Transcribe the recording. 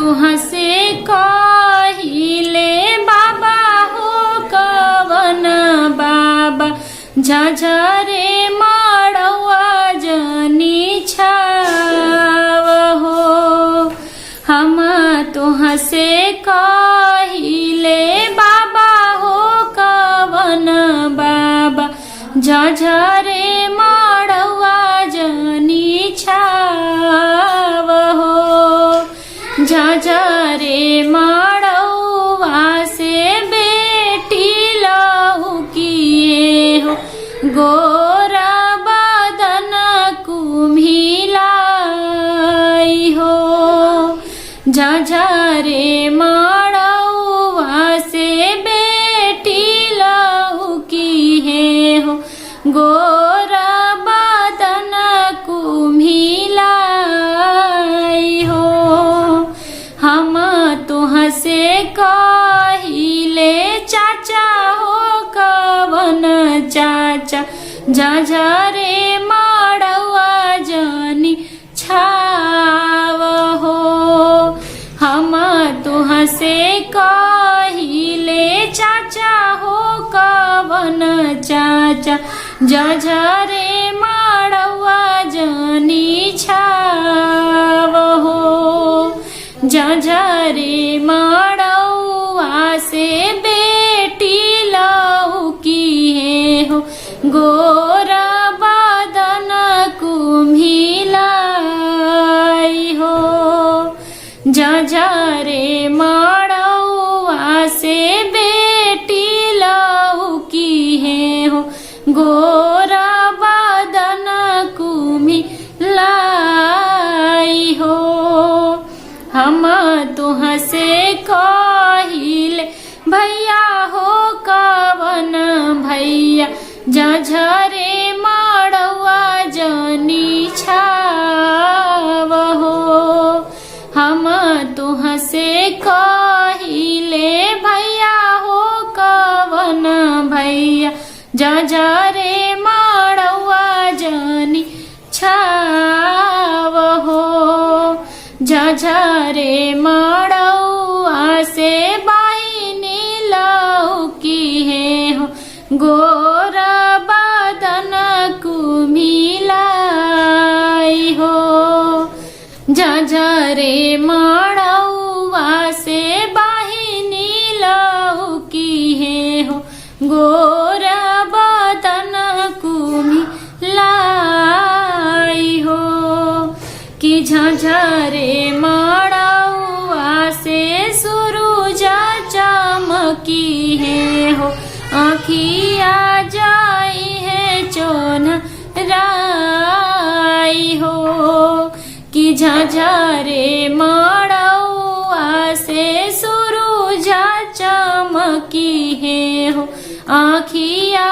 तुहाँ से कहिले बाबा हो कवन बाबा झझरे मड़वा जनी छाव हो। हम तुहाँ से कहिले बाबा हो कवन बाबा झझरे मड़वा जनी छाव हो। झझरे मड़वा से बेटी लहू किए हो गोरा बदन कुम्हिलाई हो। झझरे मड़वा से बेटी लहू किए हो गोरा बदन कुम्हिलाई हो। हम तुहाँ से कहिले चाचा हो कवन चाचा झझरे मड़वा जनी छाव हो। हम तुहाँ से कहिले चाचा हो कवन चाचा झझरे मड़वा जनी छाव हो। झझरे मड़वा से बेटी लहू किए हो गोरा बदन कुम्हिलाई हो। झझरे मड़वा से बेटी लहू किए हो गोरा बदन कुम्हिलाई हो। हम तुहाँ से कहिले भैया हो कवन भैया झझरे मड़वा जनी छाव हो। हम तुहाँ से कहिले भैया हो कवन भैया झझरे मड़वा जनी छाव हो। झझरे मड़वा से बहिनी लहू किए हो गोरा बदन कुम्हिलाई हो। झझरे मड़वा से बहिनी लहू किए हो गोरा बदन कुम्हिलाई हो। कि झझरे मड़वा से सूरज चमकी है हो आँखिया जाई है चोनराई हो। कि झझरे मड़वा से सूरज चमकी है हो आँखिया